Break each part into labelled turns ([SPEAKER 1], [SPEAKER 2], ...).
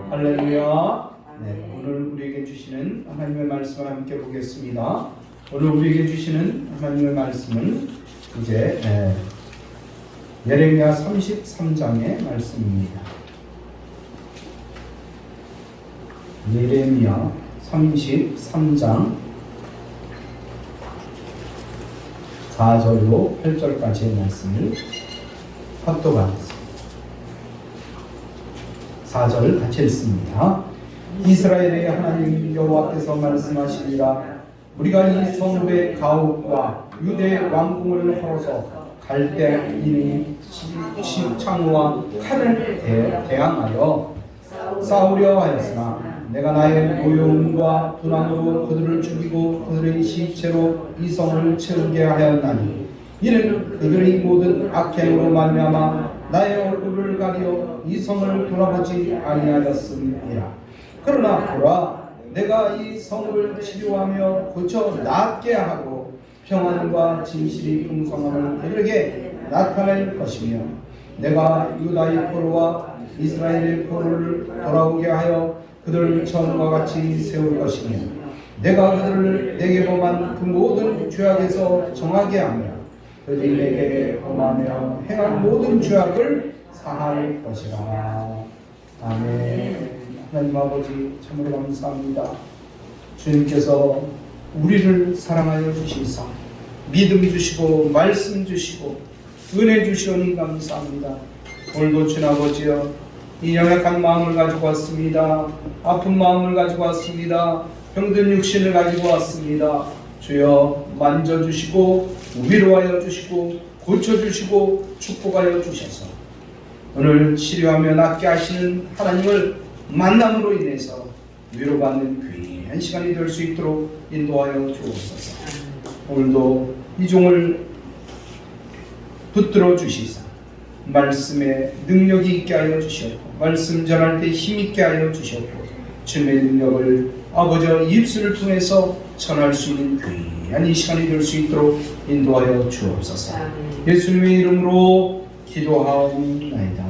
[SPEAKER 1] 할렐루야. 네, 오늘 우리에게 주시는 하나님의 말씀을 함께 보겠습니다. 오늘 우리에게 주시는 하나님의 말씀은 이제 예레미야 33장의 말씀입니다. 예레미야 33장 4절로 8절까지의 말씀을 합독하겠습니다. 4절 같이 읽습니다. 이스라엘의 하나님 여호와께서 말씀하시니라. 우리가 이 성읍의 가옥과 유대 왕궁을 헐어서 갈대인의 창과 칼을 대항하여 싸우려 하였으나 내가 나의 노여움과 분함으로 그들을 죽이고 그들의 시체로 이 성을 채우게 하였나니 이는 그들의 모든 악행으로 말미암아 나의 얼굴을 가리어 이 성을 돌아보지 아니하였음이라. 그러나 보라, 내가 이 성을 치료하며 고쳐 낫게 하고 평안과 진실이 풍성함을 그들에게 나타낼 것이며 내가 유다의 포로와 이스라엘의 포로를 돌아오게 하여 그들을 처음과 같이 세울 것이며 내가 그들을 내게 범한 그 모든 죄악에서 정하게 하며 그들이 내게 범하며 행한 모든 죄악을 사할 것이라. 아멘. 하나님 아버지 참으로 감사합니다. 주님께서 우리를 사랑하여 주시사 믿음 주시고 말씀 주시고 은혜 주시오니 감사합니다. 오늘도 주님 아버지여 이 연약한 마음을 가지고 왔습니다. 아픈 마음을 가지고 왔습니다. 병든 육신을 가지고 왔습니다. 주여 만져주시고 위로하여 주시고 고쳐주시고 축복하여 주셔서 오늘 치료하며 낫게 하시는 하나님을 만남으로 인해서 위로받는 귀한 시간이 될 수 있도록 인도하여 주옵소서. 오늘도 이 종을 붙들어 주시사 말씀에 능력이 있게 하여 주시옵고 말씀 전할 때 힘 있게 하여 주시옵고 주님의 능력을 아버지와 입술을 통해서 전할 수 있는 귀한 이 시간이 될 수 있도록 인도하여 주옵소서. 예수님의 이름으로 기도하옵나이다.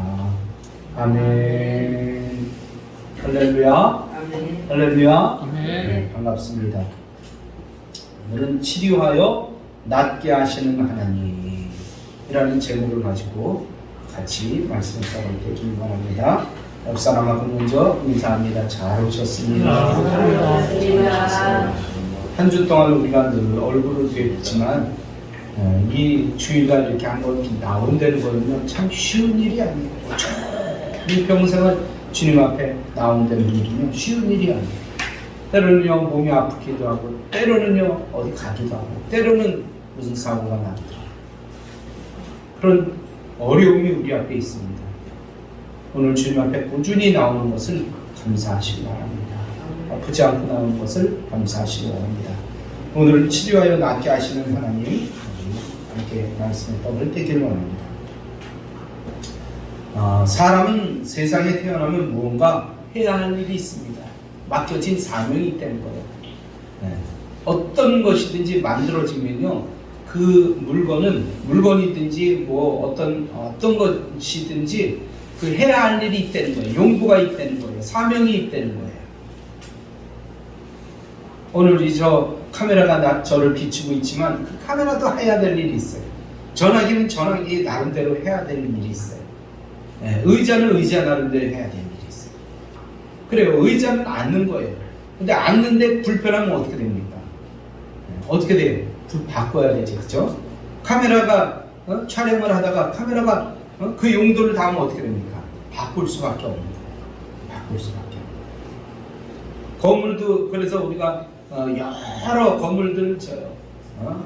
[SPEAKER 1] 아멘. 할렐루야.
[SPEAKER 2] 아멘.
[SPEAKER 1] 할렐루야.
[SPEAKER 2] 아멘.
[SPEAKER 1] 네, 반갑습니다. 오늘은 치료하여 낫게 하시는 하나님이라는 제목을 가지고 같이 말씀을 나누기 원합니다. 옆 사람하고 먼저 인사합니다. 잘 오셨습니다. 한 주 동안 우리가 늘 얼굴을 뵙지만 이 주일날 이렇게 한번 나온다는 거는 참 쉬운 일이 아니에요. 이 평생을 주님 앞에 나온다는 일이면 쉬운 일이 아니에요. 때로는요 몸이 아프기도 하고 때로는요 어디 가기도 하고 때로는 무슨 사고가 나기도 하고 그런 어려움이 우리 앞에 있습니다. 오늘 주님 앞에 꾸준히 나오는 것을 감사하시기 바랍니다. 아프지 않고 나오는 것을 감사하시기 바랍니다. 오늘 치료하여 낫게 하시는 하나님 함께 말씀의 떡을 떼기를 원합니다. 사람은 세상에 태어나면 무언가 해야 할 일이 있습니다. 맡겨진 사명이 있다는 거예요. 어떤 것이든지 만들어지면요 그 물건이든지 뭐 어떤 것이든지 그 해야 할 일이 있다는 거예요. 용도가 있다는 거예요. 사명이 있다는 거예요. 오늘 저 카메라가 저를 비추고 있지만 그 카메라도 해야 될 일이 있어요. 전화기는 전화기 나름대로 해야 될 일이 있어요. 의자는 의자 나름대로 해야 될 일이 있어요. 그래요. 의자는 앉는 거예요. 근데 앉는데 불편하면 어떻게 됩니까? 어떻게 돼요? 불 바꿔야 되지, 그렇죠? 카메라가 촬영을 하다가 카메라가 그 용도를 다하면 어떻게 됩니까? 바꿀 수밖에 없는 거예요. 바꿀 수밖에 없는 거예요. 건물도 그래서 우리가 여러 건물들을 져요.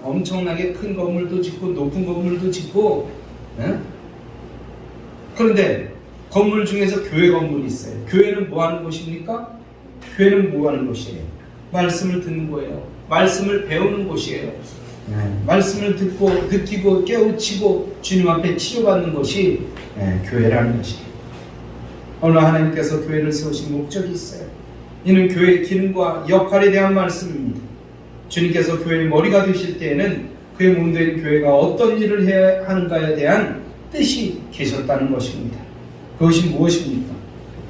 [SPEAKER 1] 엄청나게 큰 건물도 짓고 높은 건물도 짓고 그런데 건물 중에서 교회 건물이 있어요. 교회는 뭐 하는 곳입니까? 교회는 뭐 하는 곳이에요? 말씀을 듣는 거예요. 말씀을 배우는 곳이에요. 말씀을 듣고 느끼고 깨우치고 주님 앞에 치료받는 것이 교회라는 것이에요. 오늘 하나님께서 교회를 세우신 목적이 있어요. 이는 교회의 기능과 역할에 대한 말씀입니다. 주님께서 교회의 머리가 되실 때에는 그의 몸된 교회가 어떤 일을 해야 하는가에 대한 뜻이 계셨다는 것입니다. 그것이 무엇입니까?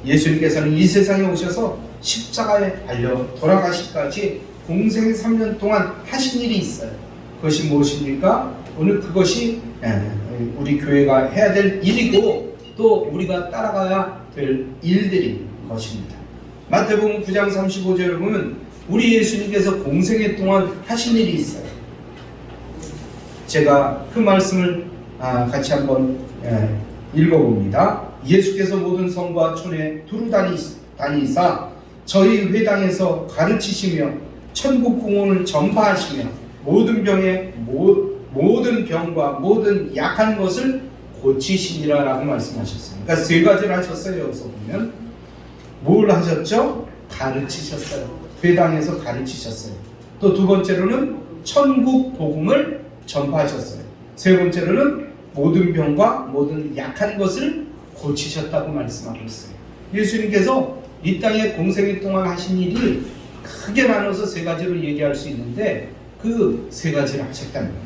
[SPEAKER 1] 예수님께서는 이 세상에 오셔서 십자가에 달려 돌아가시기까지 공생의 3년 동안 하신 일이 있어요. 그것이 무엇입니까? 오늘 그것이 우리 교회가 해야 될 일이고 또 우리가 따라가야 될 일들인 것입니다. 마태복음 9장 35절을 보면 우리 예수님께서 공생애 동안 하신 일이 있어요. 제가 그 말씀을 같이 한번 읽어봅니다. 예수께서 모든 성과 촌에 두루 다니사 저희 회당에서 가르치시며 천국 공원을 전파하시며 모든 병과 모든 약한 것을 고치시니라 라고 말씀하셨어요. 그러니까 세 가지를 하셨어요. 여기서 보면 뭘 하셨죠? 가르치셨어요. 회당에서 가르치셨어요. 또 두 번째로는 천국 복음을 전파하셨어요. 세 번째로는 모든 병과 모든 약한 것을 고치셨다고 말씀하고 있어요. 예수님께서 이 땅에 공생애 동안 하신 일이 크게 나눠서 세 가지로 얘기할 수 있는데 그 세 가지를 하셨다는 거예요.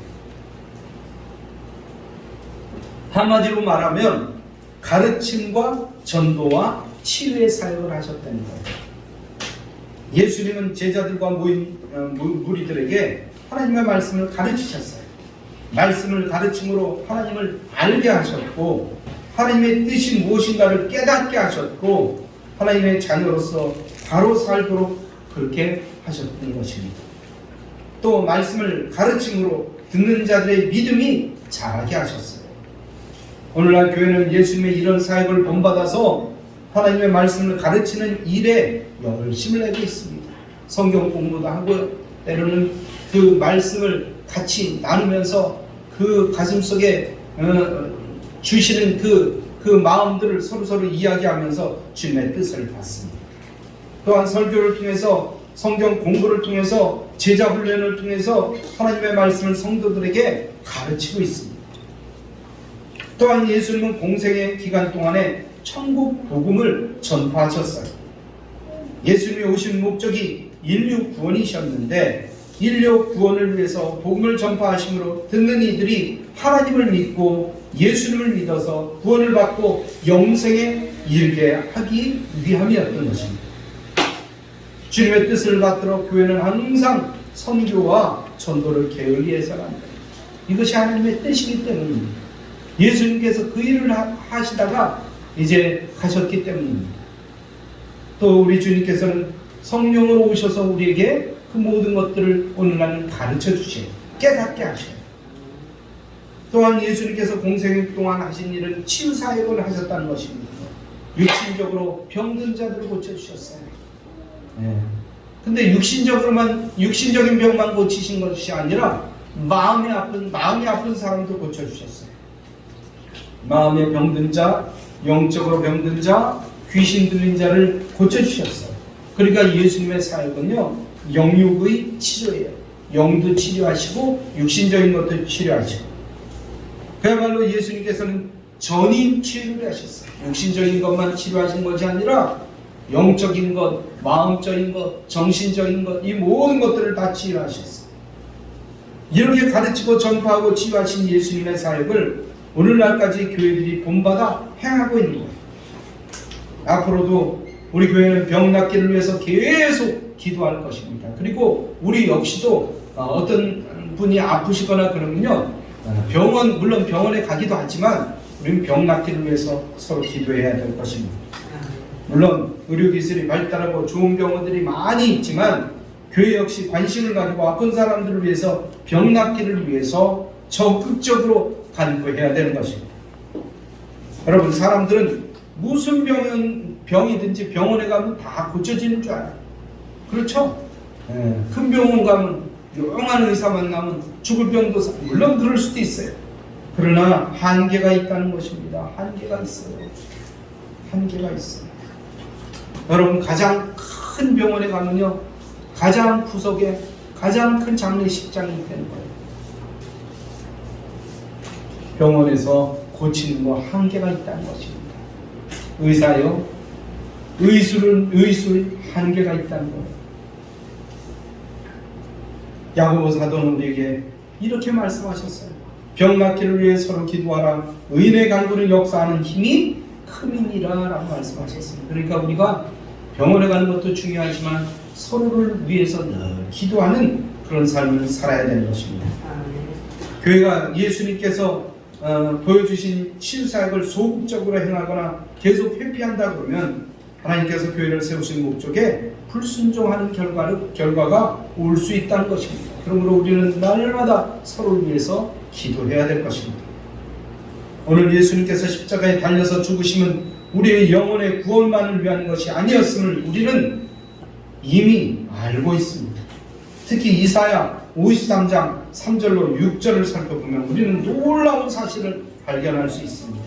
[SPEAKER 1] 한마디로 말하면 가르침과 전도와 치유의 사역을 하셨다는 거예요. 예수님은 제자들과 모인 무리들에게 하나님의 말씀을 가르치셨어요. 말씀을 가르침으로 하나님을 알게 하셨고 하나님의 뜻이 무엇인가를 깨닫게 하셨고 하나님의 자녀로서 바로 살도록 그렇게 하셨던 것입니다. 또 말씀을 가르침으로 듣는 자들의 믿음이 자라게 하셨어요. 오늘날 교회는 예수님의 이런 사역을 본받아서 하나님의 말씀을 가르치는 일에 열심을 내고 있습니다. 성경 공부도 하고 때로는 그 말씀을 같이 나누면서 그 가슴속에 주시는 그 마음들을 서로 이야기하면서 주님의 뜻을 받습니다. 또한 설교를 통해서 성경 공부를 통해서 제자 훈련을 통해서 하나님의 말씀을 성도들에게 가르치고 있습니다. 또한 예수님은 공생의 기간 동안에 천국 복음을 전파하셨어요. 예수님이 오신 목적이 인류 구원이셨는데 인류 구원을 위해서 복음을 전파하심으로 듣는 이들이 하나님을 믿고 예수님을 믿어서 구원을 받고 영생에 이르게 하기 위함이었던 것입니다. 주님의 뜻을 받들어 교회는 항상 선교와 전도를 게을리해서는 안 됩니다. 이것이 하나님의 뜻이기 때문입니다. 예수님께서 그 일을 하시다가 이제 가셨기 때문입니다. 또 우리 주님께서는 성령으로 오셔서 우리에게 그 모든 것들을 오늘날 가르쳐 주셔요. 깨닫게 하셔요. 또한 예수님께서 공생 동안 하신 일은 치유 사역을 하셨다는 것입니다. 육신적으로 병든 자들을 고쳐주셨어요. 근데 육신적인 병만 고치신 것이 아니라 마음이 아픈 사람도 고쳐주셨어요. 마음에 병든 자, 영적으로 병든 자, 귀신 들린 자를 고쳐주셨어요. 그러니까 예수님의 사역은요, 영육의 치료예요. 영도 치료하시고 육신적인 것도 치료하시고. 그야말로 예수님께서는 전인 치유를 하셨어요. 육신적인 것만 치료하신 것이 아니라 영적인 것, 마음적인 것, 정신적인 것, 이 모든 것들을 다 치유하셨어요. 이렇게 가르치고 전파하고 치유하신 예수님의 사역을 오늘날까지 교회들이 본받아 행하고 있는 거예요. 앞으로도 우리 교회는 병 낫기를 위해서 계속 기도할 것입니다. 그리고 우리 역시도 어떤 분이 아프시거나 그러면요, 물론 병원에 가기도 하지만 우리는 병 낫기를 위해서 서로 기도해야 될 것입니다. 물론 의료기술이 발달하고 좋은 병원들이 많이 있지만 교회 역시 관심을 가지고 아픈 사람들을 위해서 병 낫기를 위해서 적극적으로 간구해야 되는 것입니다. 여러분, 사람들은 무슨 병이든지 병원에 가면 다 고쳐지는 줄 알아요. 그렇죠? 큰 병원 가면 용한 의사 만나면 죽을 병도 물론 그럴 수도 있어요. 그러나 한계가 있다는 것입니다. 한계가 있어요. 한계가 있어요. 여러분, 가장 큰 병원에 가면요, 가장 구석에 가장 큰 장례식장이 되는 거예요. 병원에서 고치는 거 한계가 있다는 것입니다. 의사요, 의술 한계가 있다는 거예요. 야고보 사도는 우리에게 이렇게 말씀하셨어요. 병 낫기를 위해 서로 기도하라. 의인의 간구를 역사하는 힘이 흠이니라라고 말씀하셨습니다. 그러니까 우리가 병원에 가는 것도 중요하지만 서로를 위해서 늘 기도하는 그런 삶을 살아야 되는 것입니다. 교회가 예수님께서 보여주신 치유사역을 소극적으로 행하거나 계속 회피한다 그러면 하나님께서 교회를 세우신 목적에 불순종하는 결과가 올 수 있다는 것입니다. 그러므로 우리는 날마다 서로를 위해서 기도해야 될 것입니다. 오늘 예수님께서 십자가에 달려서 죽으심은 우리의 영혼의 구원만을 위한 것이 아니었음을 우리는 이미 알고 있습니다. 특히 이사야 53장 3절로 6절을 살펴보면 우리는 놀라운 사실을 발견할 수 있습니다.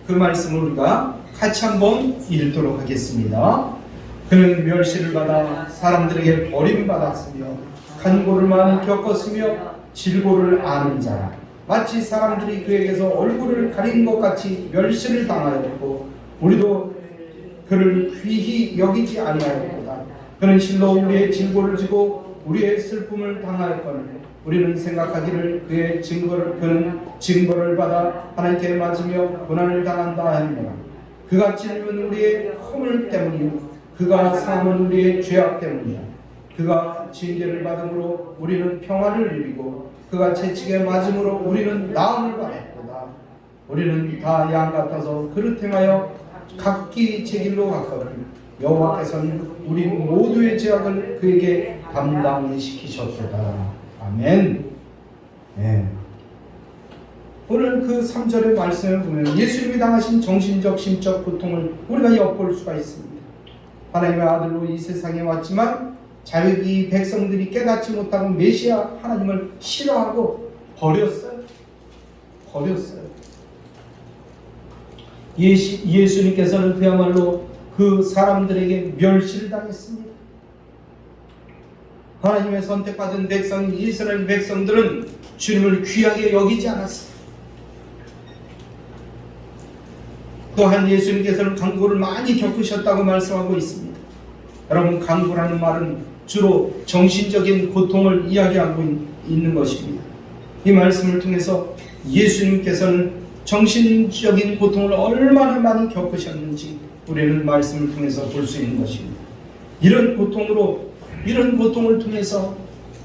[SPEAKER 1] 그 말씀을 우리가 같이 한번 읽도록 하겠습니다. 그는 멸시를 받아 사람들에게 버림받았으며 간고를 많이 겪었으며 질고를 아는 자라. 마치 사람들이 그에게서 얼굴을 가린 것 같이 멸시를 당하였고 우리도 그를 귀히 여기지 아니하였도다. 그는 실로 우리의 질고를 지고 우리의 슬픔을 당하였거늘 우리는 생각하기를 그는 증거를 받아 하나님께 맞으며 고난을 당한다 하느니라. 그가 찔림은 우리의 허물 때문이요 그가 상함은 우리의 죄악 때문이야. 그가 징계를 받음으로 우리는 평화를 누리고 그가 채찍에 맞음으로 우리는 나음을 받았도다. 우리는 다 양 같아서 그릇 행하여 각기 제 길로 갔거늘 여호와께서는 우리 모두의 죄악을 그에게 감당시키셨도다. 아멘. 네. 오늘 그 3절의 말씀을 보면 예수님이 당하신 정신적 심적 고통을 우리가 엿볼 수가 있습니다. 하나님의 아들로 이 세상에 왔지만 자기 백성들이 깨닫지 못하고 메시아 하나님을 싫어하고 버렸어요. 예수님께서는 그야말로 그 사람들에게 멸시를 당했습니다. 하나님의 선택받은 백성 이스라엘 백성들은 주님을 귀하게 여기지 않았습니다. 또한 예수님께서는 간고를 많이 겪으셨다고 말씀하고 있습니다. 여러분, 간고라는 말은 주로 정신적인 고통을 이야기하고 있는 것입니다. 이 말씀을 통해서 예수님께서는 정신적인 고통을 얼마나 많이 겪으셨는지 우리는 말씀을 통해서 볼 수 있는 것입니다. 이런 고통을 통해서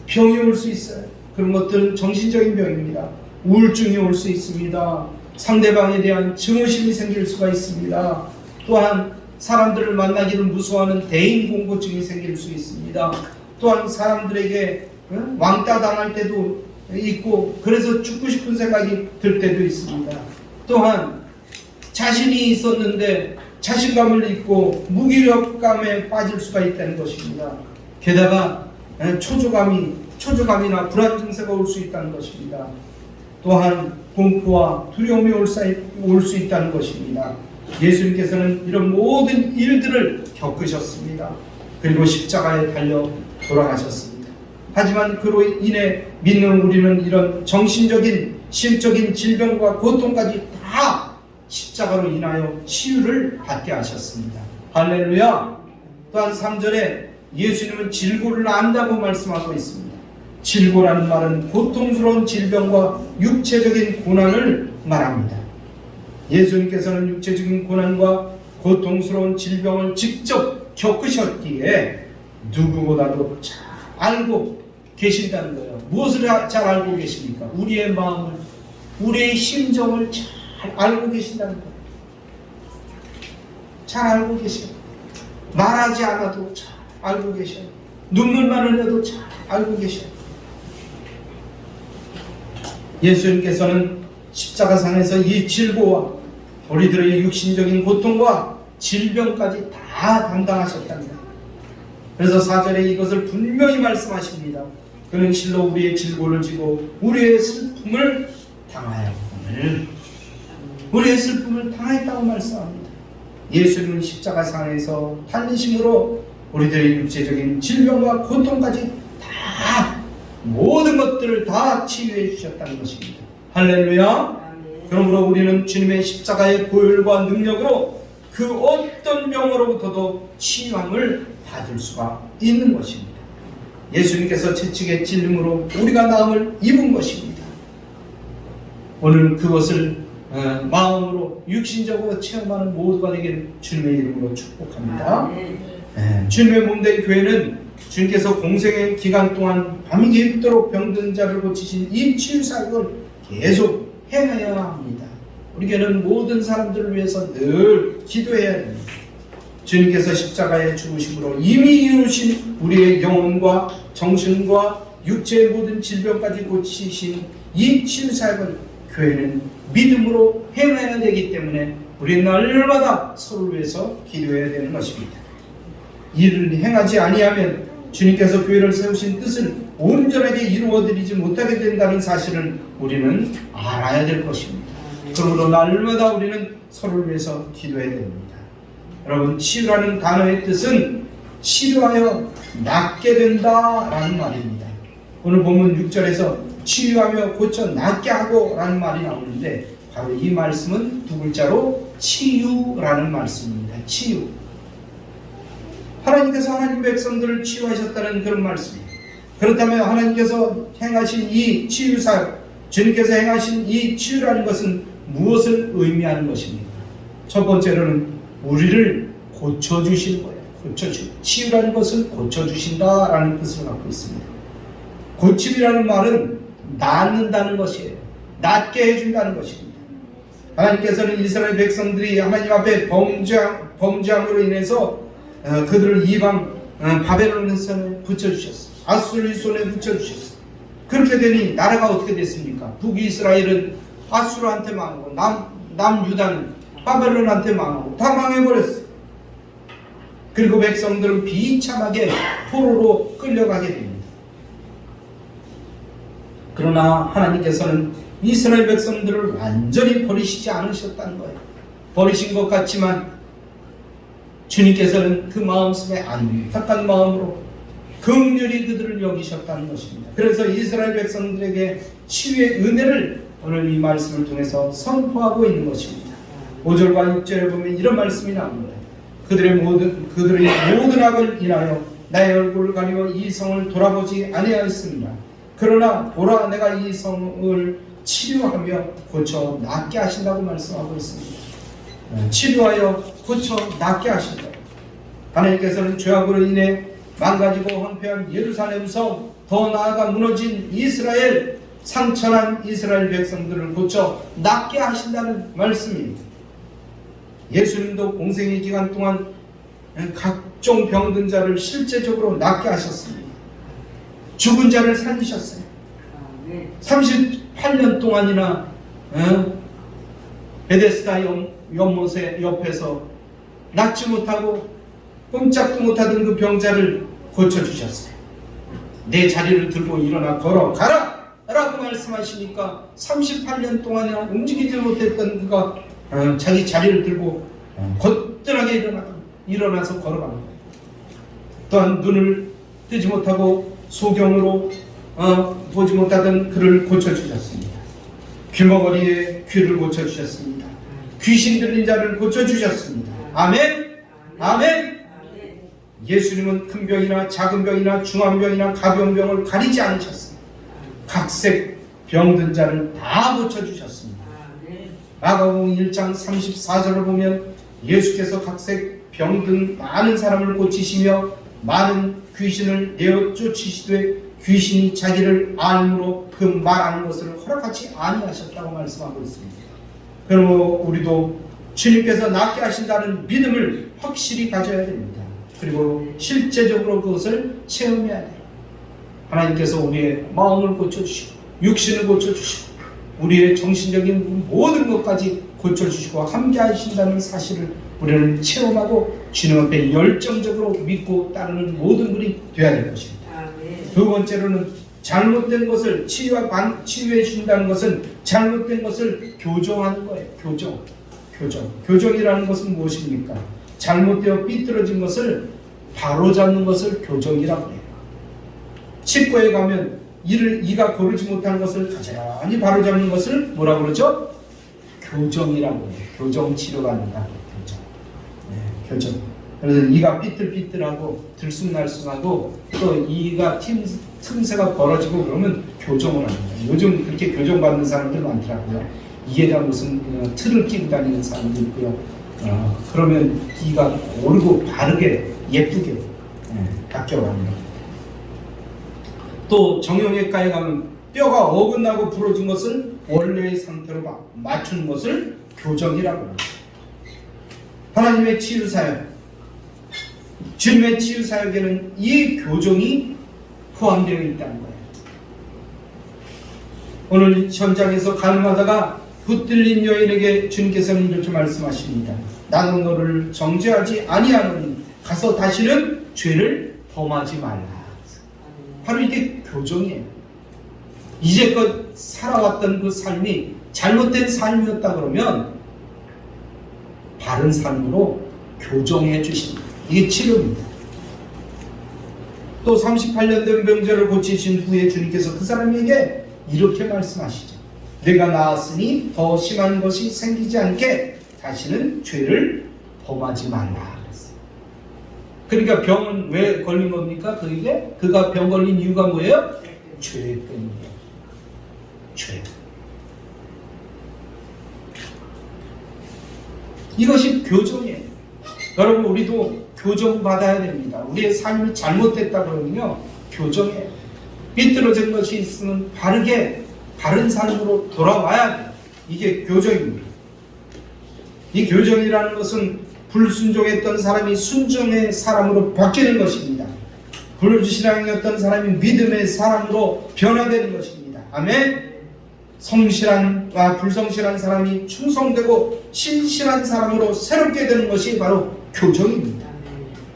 [SPEAKER 1] 병이 올 수 있어요. 그런 것들은 정신적인 병입니다. 우울증이 올 수 있습니다. 상대방에 대한 증오심이 생길 수가 있습니다. 또한 사람들을 만나기를 무서워하는 대인공포증이 생길 수 있습니다. 또한 사람들에게 왕따 당할 때도 있고 그래서 죽고 싶은 생각이 들 때도 있습니다. 또한 자신이 있었는데 자신감을 잃고 무기력감에 빠질 수가 있다는 것입니다. 게다가 초조감이나 불안 증세가 올 수 있다는 것입니다. 또한 공포와 두려움이 올 수 있다는 것입니다. 예수님께서는 이런 모든 일들을 겪으셨습니다. 그리고 십자가에 달려 돌아가셨습니다. 하지만 그로 인해 믿는 우리는 이런 정신적인 심적인 질병과 고통까지 다 십자가로 인하여 치유를 받게 하셨습니다. 할렐루야. 또한 3절에 예수님은 질고를 안다고 말씀하고 있습니다. 질고라는 말은 고통스러운 질병과 육체적인 고난을 말합니다. 예수님께서는 육체적인 고난과 고통스러운 질병을 직접 겪으셨기에 누구보다도 잘 알고 계신다는 거예요. 무엇을 잘 알고 계십니까? 우리의 마음을, 우리의 심정을 잘 알고 계신다는 거예요. 잘 알고 계셔요. 말하지 않아도 잘 알고 계셔요. 눈물만 흘려도 잘 알고 계셔요. 예수님께서는 십자가상에서 이 질고와 우리들의 육신적인 고통과 질병까지 다 담당하셨답니다. 그래서 4절에 이것을 분명히 말씀하십니다. 그는 실로 우리의 질고를 지고 우리의 슬픔을 당하였거늘 우리의 슬픔을 당했다고 말씀합니다. 예수님은 십자가상에서 달리심으로 우리들의 육체적인 질병과 고통까지 다 모든 것들을 다 치유해 주셨다는 것입니다. 할렐루야. 그러므로 우리는 주님의 십자가의 보혈과 능력으로 그 어떤 병으로부터도 치유함을 받을 수가 있는 것입니다. 예수님께서 채찍에 찔림으로 우리가 나음을 입은 것입니다. 오늘 그것을 마음으로 육신적으로 체험하는 모두가 되기를 주님의 이름으로 축복합니다. 주님의 몸된 교회는 주님께서 공생의 기간 동안 밤이 깊도록 병든 자를 고치신 이 치유사역을 계속 행해야 합니다. 우리 교회는 모든 사람들을 위해서 늘 기도해야 됩니다. 주님께서 십자가에 죽으심으로 이미 이루신 우리의 영혼과 정신과 육체의 모든 질병까지 고치신 이 치유사역을 교회는 믿음으로 행해야 되기 때문에 우리는 날마다 서로를 위해서 기도해야 되는 것입니다. 이를 행하지 아니하면 주님께서 교회를 세우신 뜻을 온전하게 이루어드리지 못하게 된다는 사실을 우리는 알아야 될 것입니다. 그러므로 날마다 우리는 서로를 위해서 기도해야 됩니다. 여러분, 치유라는 단어의 뜻은 치료하여 낫게 된다라는 말입니다. 오늘 본문 6절에서 치유하며 고쳐 낫게 하고 라는 말이 나오는데 바로 이 말씀은 두 글자로 치유라는 말씀입니다. 치유. 하나님께서 하나님 백성들을 치유하셨다는 그런 말씀입니다. 그렇다면 하나님께서 행하신 이 치유사역, 주님께서 행하신 이 치유라는 것은 무엇을 의미하는 것입니까? 첫 번째로는 우리를 고쳐주시는 거예요. 치유라는 것은 고쳐주신다라는 뜻을 갖고 있습니다. 고침이라는 말은 낫는다는 것이에요. 낫게 해준다는 것입니다. 하나님께서는 이스라엘 백성들이 하나님 앞에 범죄함으로 인해서 그들을 이방 바벨론의 손에 붙여주셨어요. 아수르의 손에 붙여주셨어요. 그렇게 되니 나라가 어떻게 됐습니까? 북이스라엘은 아수르한테 망하고 남유다는 바벨론한테 망하고 다 망해버렸어요. 그리고 백성들은 비참하게 포로로 끌려가게 됩니다. 그러나 하나님께서는 이스라엘 백성들을 완전히 버리시지 않으셨다는 거예요. 버리신 것 같지만 주님께서는 그 마음속에 안타까운 마음으로 긍휼히 그들을 여기셨다는 것입니다. 그래서 이스라엘 백성들에게 치유의 은혜를 오늘 이 말씀을 통해서 선포하고 있는 것입니다. 5절과 6절에 보면 이런 말씀이 나옵니다. 그들의 모든 악을 인하여 나의 얼굴을 가리워 이 성을 돌아보지 아니하였습니다. 그러나 보라, 내가 이 성을 치료하며 고쳐 낫게 하신다고 말씀하고 있습니다. 치료하여 고쳐 낫게 하신다. 하나님께서는 죄악으로 인해 망가지고 황폐한 예루살렘 성, 더 나아가 무너진 이스라엘, 상처난 이스라엘 백성들을 고쳐 낫게 하신다는 말씀입니다. 예수님도 공생의 기간 동안 각종 병든 자를 실제적으로 낫게 하셨습니다. 죽은 자를 살리셨어요. 38년 동안이나 베데스다 연못의 옆에서 낫지 못하고 꼼짝도 못하던 그 병자를 고쳐주셨어요. 내 자리를 들고 일어나 걸어가라! 라고 말씀하시니까 38년 동안이나 움직이지 못했던 그가 자기 자리를 들고 거뜬하게 일어나서 걸어가는 거예요. 또한 눈을 뜨지 못하고 소경으로 보지 못하던 그를 고쳐주셨습니다. 귀머거리에 귀를 고쳐주셨습니다. 귀신 들린 자를 고쳐주셨습니다. 아멘. 아멘. 예수님은 큰 병이나 작은 병이나 중한 병이나 가벼운 병을 가리지 않으셨습니다. 각색 병든 자를 다 고쳐주셨습니다. 마가복음 1장 34절을 보면 예수께서 각색 병든 많은 사람을 고치시며 많은 귀신을 내어 쫓으시되 귀신이 자기를 알므로 그 말하는 것을 허락하지 아니하셨다고 말씀하고 있습니다. 그러므로 우리도 주님께서 낫게 하신다는 믿음을 확실히 가져야 됩니다. 그리고 실제적으로 그것을 체험해야 돼요. 하나님께서 우리의 마음을 고쳐주시고 육신을 고쳐주시고 우리의 정신적인 모든 것까지 고쳐주시고 함께 하신다는 사실을 우리는 체험하고 주님 앞에 열정적으로 믿고 따르는 모든 분이 되어야 될 것입니다. 두 번째로는 잘못된 것을 치유해 준다는 것은 잘못된 것을 교정하는 거예요. 교정이라는 것은 무엇입니까? 잘못되어 삐뚤어진 것을 바로잡는 것을 교정이라고 해요. 치과에 가면 이가 고르지 못하는 것을 가지런히 바로잡는 것을 뭐라고 그러죠? 교정이라고 해요. 교정 치료가 아니라 교정. 그래서 이가 삐뚤삐뚤하고 들쑥날쑥하고 또 이가 틈새가 벌어지고 그러면 교정을 합니다. 요즘 그렇게 교정받는 사람들 많더라고요. 이에다 무슨 틀을 끼고 다니는 사람도 있고요. 그러면 이가 고르고 바르게 예쁘게 바뀌어갑니다. 또 정형외과에 가면 뼈가 어긋나고 부러진 것을 원래의 상태로 맞추는 것을 교정이라고 합니다. 하나님의 치유사역, 주님의 치유사역에는 이 교정이 포함되어 있다는 거예요. 오늘 현장에서 가늠하다가 붙들린 여인에게 주님께서는 이렇게 말씀하십니다. 나는 너를 정죄하지 아니하노니 가서 다시는 죄를 범하지 말라. 바로 이게 교정이에요. 이제껏 살아왔던 그 삶이 잘못된 삶이었다 그러면 바른 삶으로 교정해 주십니다. 이게 치료입니다. 또 38년 된 병자를 고치신 후에 주님께서 그 사람에게 이렇게 말씀하시죠. 내가 나았으니 더 심한 것이 생기지 않게 다시는 죄를 범하지 말라. 그러니까 병은 왜 걸린 겁니까? 그가 병 걸린 이유가 뭐예요? 죄 때문이에요. 죄. 이것이 교정이에요. 여러분, 우리도 교정 받아야 됩니다. 우리의 삶이 잘못됐다 그러면요, 교정이에요. 삐뚤어진 것이 있으면 바른 삶으로 돌아와야 돼요. 이게 교정입니다. 이 교정이라는 것은 불순종했던 사람이 순종의 사람으로 바뀌는 것입니다. 불신앙이었던 사람이 믿음의 사람으로 변화되는 것입니다. 아멘. 불성실한 사람이 충성되고 신실한 사람으로 새롭게 되는 것이 바로 교정입니다.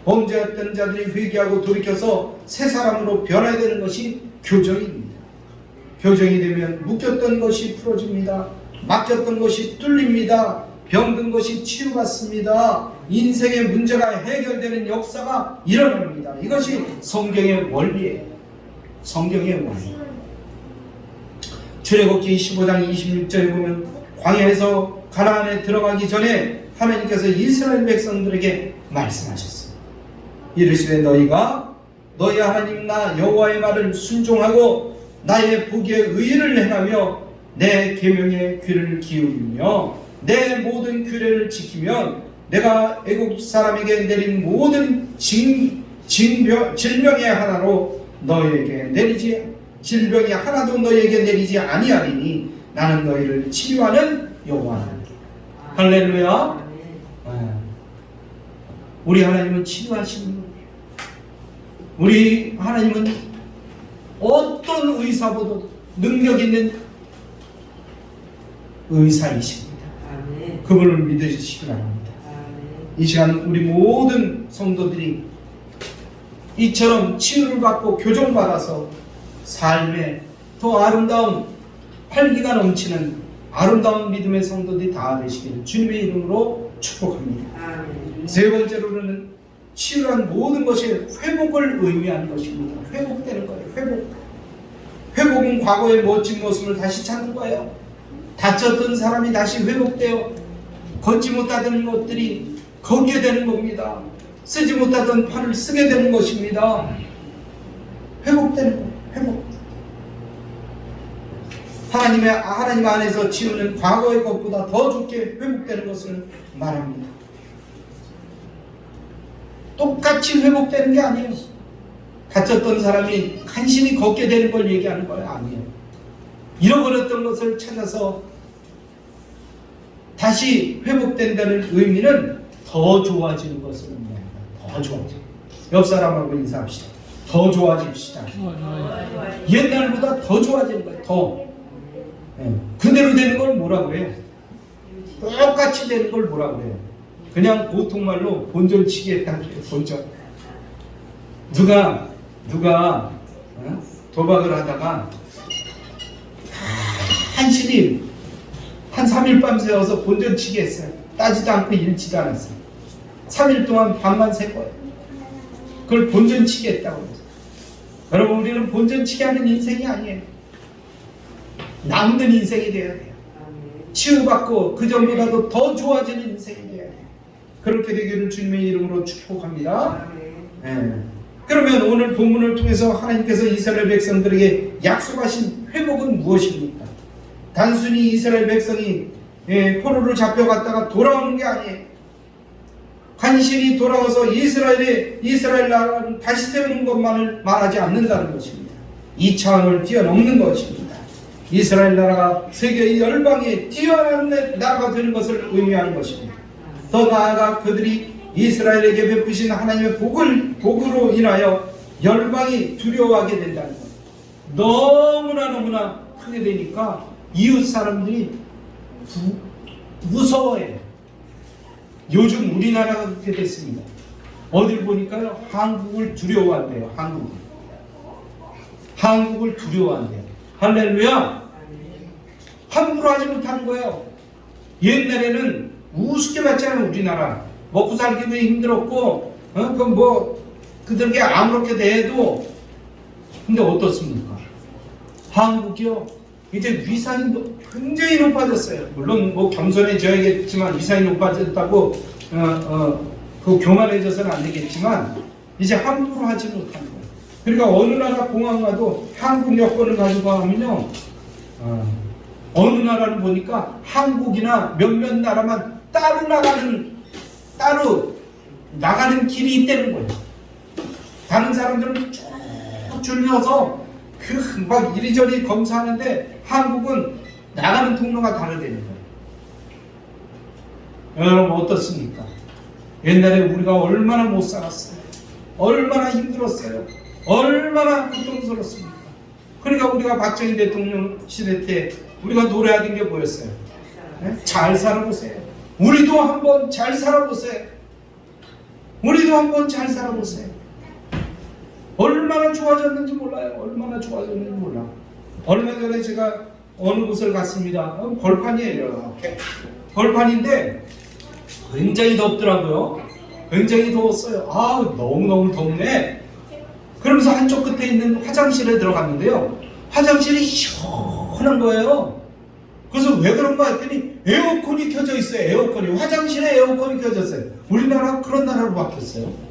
[SPEAKER 1] 범죄했던 자들이 회개하고 돌이켜서 새 사람으로 변화되는 것이 교정입니다. 교정이 되면 묶였던 것이 풀어집니다. 막혔던 것이 뚫립니다. 병든 것이 치유받습니다. 인생의 문제가 해결되는 역사가 일어납니다. 이것이 성경의 원리예요. 성경의 원리. 출애굽기 15장 26절에 보면 광야에서 가나안에 들어가기 전에 하나님께서 이스라엘 백성들에게 말씀하셨어요. 이르시되 너희가 너희 하나님 나 여호와의 말을 순종하고 나의 보기에 의를 행하며 내 계명에 귀를 기울이며 내 모든 규례를 지키면 내가 애국 사람에게 내린 모든 질병의 하나로 너희에게 내리지 질병이 하나도 너희에게 내리지 아니하리니 나는 너희를 치료하는 여호와라. 할렐루야. 우리 하나님은 치료하시는 분이에요. 우리 하나님은 어떤 의사보다 능력 있는 의사이십니다. 그분을 믿으시기 바랍니다. 이 시간 우리 모든 성도들이 이처럼 치유를 받고 교정받아서 삶에 더 아름다운 활기가 넘치는 아름다운 믿음의 성도들이 다 되시기를 주님의 이름으로 축복합니다. 세 번째로는 치유란 모든 것이 회복을 의미하는 것입니다. 회복되는 거예요. 회복은 과거의 멋진 모습을 다시 찾는 거예요. 다쳤던 사람이 다시 회복되어 걷지 못하던 것들이 걷게 되는 겁니다. 쓰지 못하던 팔을 쓰게 되는 것입니다. 회복되는 거예요. 회복. 하나님 안에서 치유는 과거의 것보다 더 좋게 회복되는 것을 말합니다. 똑같이 회복되는 게 아니에요. 다쳤던 사람이 간신히 걷게 되는 걸 얘기하는 거예요. 아니에요. 잃어버렸던 것을 찾아서 다시 회복된다는 의미는 더 좋아지는 것을 의미합니다. 더 좋아지는. 옆 사람하고 인사합시다. 더 좋아집시다. 옛날보다 더 좋아지는 거예요. 더. 그대로 되는 걸 뭐라고 해요? 똑같이 되는 걸 뭐라고 해요? 그냥 보통말로 본전치기 했다고 해요. 본전. 누가 도박을 하다가 한신이 한 3일 밤 새워서 본전치기 했어요. 따지도 않고 잃지도 않았어요. 3일 동안 밤만 새 거예요. 그걸 본전치기 했다고 해요. 여러분, 우리는 본전치기 하는 인생이 아니에요. 남는 인생이 되어야 돼요. 치유받고 그 전보다도 더 좋아지는 인생이 되어야 돼요. 그렇게 되기를 주님의 이름으로 축복합니다. 그러면 오늘 본문을 통해서 하나님께서 이스라엘 백성들에게 약속하신 회복은 무엇입니까? 단순히 이스라엘 백성이 포로로 잡혀갔다가 돌아오는 게 아니에요. 간신히 돌아와서 이스라엘 나라를 다시 세우는 것만을 말하지 않는다는 것입니다. 이 차원을 뛰어넘는 것입니다. 이스라엘 나라가 세계 열방에 뛰어난 나라가 되는 것을 의미하는 것입니다. 더 나아가 그들이 이스라엘에게 베푸신 하나님의 복으로 인하여 열방이 두려워하게 된다는 것. 너무나 크게 되니까 이웃 사람들이 무서워해요. 요즘 우리나라가 그렇게 됐습니다. 어딜 보니까요, 한국을 두려워한대요. 한국을 두려워한대요. 할렐루야! 함부로 하지 못하는 거예요. 옛날에는 우습게 봤잖아요. 우리나라 먹고 살기도 힘들었고, 그들에게 아무렇게 대해도. 근데 어떻습니까? 한국이요, 이제 위상이 굉장히 높아졌어요. 물론 겸손해져야겠지만 위상이 높아졌다고 교만해져서는 안 되겠지만 이제 함부로 하지 못하는 거예요. 그러니까 어느 나라 공항 가도 한국 여권을 가지고 가면요, 어느 나라를 보니까 한국이나 몇몇 나라만 따로 나가는 길이 있다는 거예요. 다른 사람들은 쭉 줄여서 막 이리저리 검사하는데 한국은 나가는 통로가 다르다는 거예요. 여러분 어떻습니까? 옛날에 우리가 얼마나 못 살았어요. 얼마나 힘들었어요. 얼마나 고통스럽습니까? 그러니까 우리가 박정희 대통령 시대 때 우리가 노래하던 게 뭐였어요? 잘 살아보세요. 우리도 한번 잘 살아보세요. 우리도 한번 잘 살아보세요. 얼마나 좋아졌는지 몰라요. 얼마나 좋아졌는지 몰라. 얼마 전에 제가 어느 곳을 갔습니다. 벌판이에요. 이렇게. 벌판인데 굉장히 덥더라고요. 굉장히 더웠어요. 너무너무 덥네. 그러면서 한쪽 끝에 있는 화장실에 들어갔는데요. 화장실이 시원한 거예요. 그래서 왜 그런가 했더니 에어컨이 켜져 있어요. 화장실에 에어컨이 켜졌어요. 우리나라가 그런 나라로 바뀌었어요.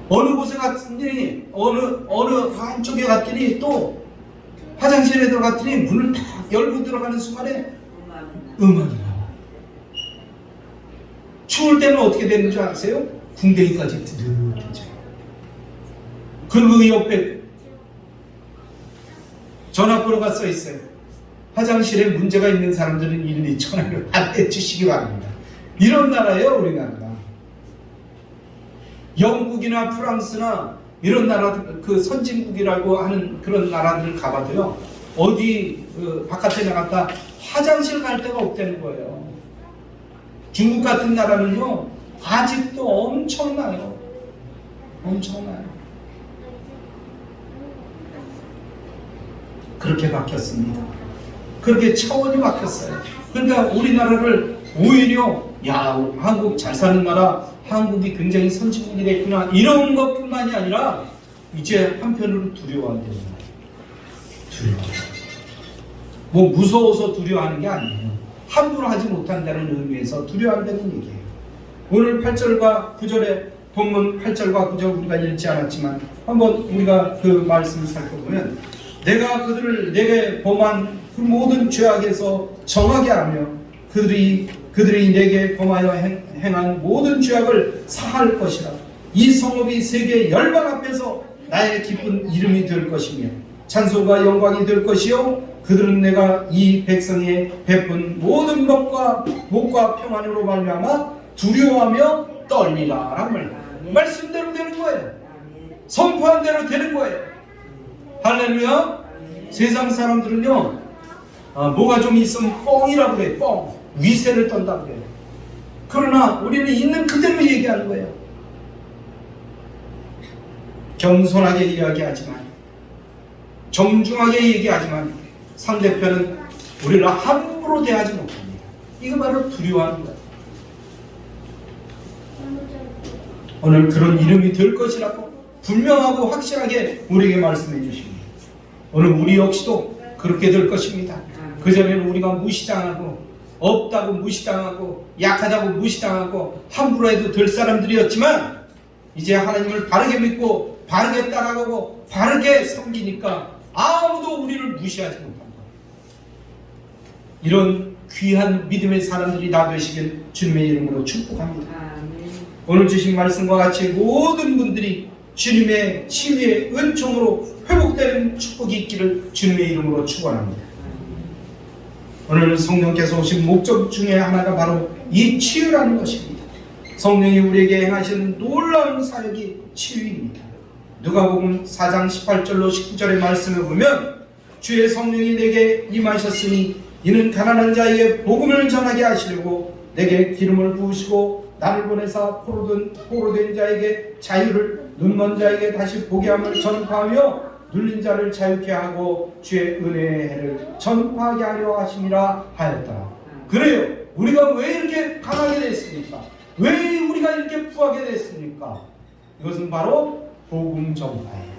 [SPEAKER 1] 어느 곳에 갔더니 어느 한쪽에 갔더니 또 화장실에 들어갔더니 문을 딱 열고 들어가는 순간에 음악이 나와. 추울 때는 어떻게 되는 줄 아세요? 궁뎅이까지 드득해져요. 그리고 옆에 전화번호가 써 있어요. 화장실에 문제가 있는 사람들은 일일이 전화를 해 주시기 바랍니다. 이런 나라예요, 우리나라가. 영국이나 프랑스나 이런 나라들, 그 선진국이라고 하는 그런 나라들 가봐도요, 어디 바깥에 나갔다 화장실 갈 데가 없다는 거예요. 중국 같은 나라는요, 아직도 엄청나요. 그렇게 바뀌었습니다. 그렇게 차원이 바뀌었어요. 그러니까 우리나라를 오히려 한국 잘 사는 나라, 한국이 굉장히 선진국이 됐구나, 이런 것뿐만이 아니라 이제 한편으로 두려워한다는 거예요. 무서워서 두려워하는 게 아니에요. 함부로 하지 못한다는 의미에서 두려워한다는 얘기예요. 오늘 8절과 9절에 본문 8절과 9절 우리가 읽지 않았지만 한번 우리가 그 말씀을 살펴보면, 내가 그들을 내게 범한 그 모든 죄악에서 정하게 하며 그들이 내게 범하여 행한 모든 죄악을 사할 것이라. 이 성읍이 세계 열방 앞에서 나의 기쁜 이름이 될 것이며 찬송과 영광이 될 것이요, 그들은 내가 이 백성에 베푼 모든 복과 평안으로 말미암아 두려워하며 떨리라 라는 말씀대로 되는 거예요. 선포한 대로 되는 거예요. 할렐루야. 세상 사람들은요, 뭐가 좀 있으면 뻥이라고 그래요. 뻥. 위세를 떤다고 그래요. 그러나 우리는 있는 그대로 얘기하는 거예요. 겸손하게 이야기하지만, 정중하게 얘기하지만 상대편은 우리를 함부로 대하지 못합니다. 이거 바로 두려워하는 거예요. 오늘 그런 이름이 될 것이라고 분명하고 확실하게 우리에게 말씀해 주십니다. 오늘 우리 역시도 그렇게 될 것입니다. 그전에는 우리가 무시당하고, 없다고 무시당하고, 약하다고 무시당하고 함부로 해도 될 사람들이었지만, 이제 하나님을 바르게 믿고 바르게 따라가고 바르게 섬기니까 아무도 우리를 무시하지 못한 거예요. 이런 귀한 믿음의 사람들이 다 되시길 주님의 이름으로 축복합니다. 오늘 주신 말씀과 같이 모든 분들이 주님의 치유의 은총으로 회복되는 축복이 있기를 주님의 이름으로 축원합니다. 오늘 성령께서 오신 목적 중에 하나가 바로 이 치유라는 것입니다. 성령이 우리에게 행하시는 놀라운 사역이 치유입니다. 누가복음 4장 18절로 19절의 말씀을 보면 주의 성령이 내게 임하셨으니 이는 가난한 자에게 복음을 전하게 하시려고 내게 기름을 부으시고 나를 보내사 포로된 자에게 자유를, 눈먼 자에게 다시 보게 함을 전파하며 눌린 자를 자유케 하고 주의 은혜의 해를 전파하게 하려 하심이라 하였더라. 그래요. 우리가 왜 이렇게 강하게 됐습니까? 왜 우리가 이렇게 부하게 됐습니까? 이것은 바로 복음 전파예요.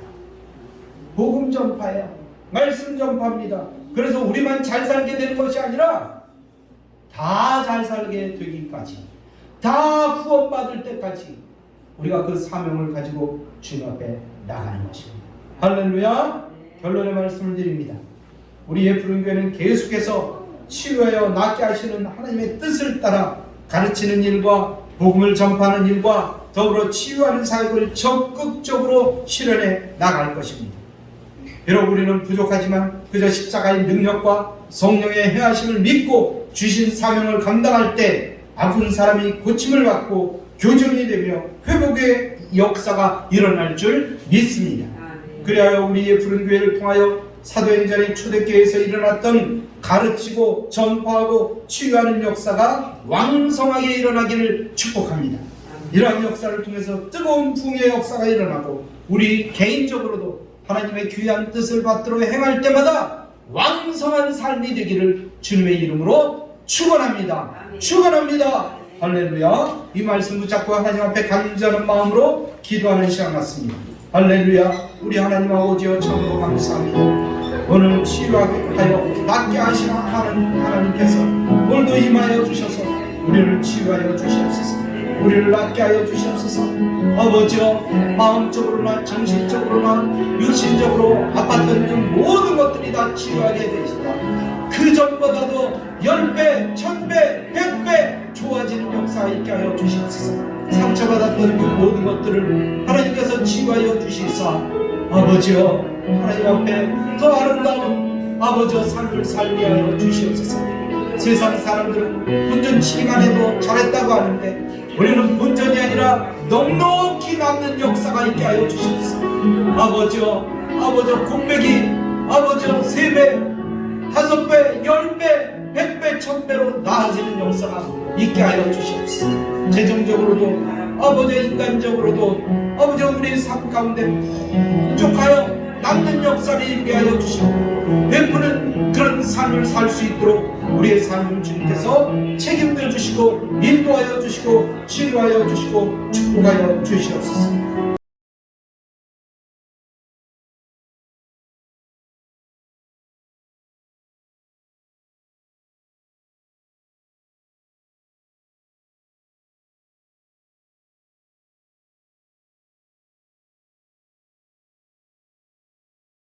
[SPEAKER 1] 복음 전파예요. 말씀 전파입니다. 그래서 우리만 잘 살게 되는 것이 아니라 다 잘 살게 되기까지, 다 구원받을 때까지 우리가 그 사명을 가지고 주님 앞에 나가는 것입니다. 할렐루야. 결론의 말씀을 드립니다. 우리의 푸른교회는 계속해서 치유하여 낫게 하시는 하나님의 뜻을 따라 가르치는 일과 복음을 전파하는 일과 더불어 치유하는 사역을 적극적으로 실현해 나갈 것입니다. 비록 우리는 부족하지만 그저 십자가의 능력과 성령의 행하심을 믿고 주신 사명을 감당할 때 아픈 사람이 고침을 받고 교정이 되며 회복의 역사가 일어날 줄 믿습니다. 그리하여 우리의 푸른 교회를 통하여 사도행전의 초대교회에서 일어났던 가르치고 전파하고 치유하는 역사가 왕성하게 일어나기를 축복합니다. 이러한 역사를 통해서 뜨거운 붕의 역사가 일어나고 우리 개인적으로도 하나님의 귀한 뜻을 받들어 행할 때마다 왕성한 삶이 되기를 주님의 이름으로 축원합니다. 축원합니다. 할렐루야. 이 말씀 붙잡고 하나님 앞에 간절한 마음으로 기도하는 시간 같습니다. 할렐루야. 우리 하나님 아버지여 참으로 감사합니다. 오늘 치유하여 낫게 하시는 하나님께서 오늘도 임하여 주셔서 우리를 치유하여 주시옵소서. 우리를 낫게 하여 주시옵소서. 아버지여, 마음적으로나 정신적으로나 육신적으로 아팠던 그 모든 것들이 다 치유하게 되시라. 그 전보다도 10배, 1000배, 100배 좋아지는 역사 있게 하여 주시옵소서. 상처받았던 그 모든 것들을 하나님께서 치유하여 주시사 아버지여, 하나님 앞에 더 아름다운 아버지여 삶을 살게 하여 주시옵소서. 세상 사람들은 본전치기만 해도 잘했다고 하는데 우리는 본전이 아니라 넉넉히 남는 역사가 있게 하여 주시옵소서. 아버지여, 아버지여, 곱배기 아버지여 3배, 5배, 10배, 100배, 1000배로 나아지는 역사가 있게 하여 주시옵소서. 재정적으로도 아버지여, 인간적으로도 아버지여, 우리의 삶 가운데 부족하여 남는 역사를 있게 하여 주시고 베푸는 그런 삶을 살 수 있도록 우리의 삶을 주님께서 책임져 주시고 인도하여 주시고 치유하여 주시고 축복하여 주시옵소서.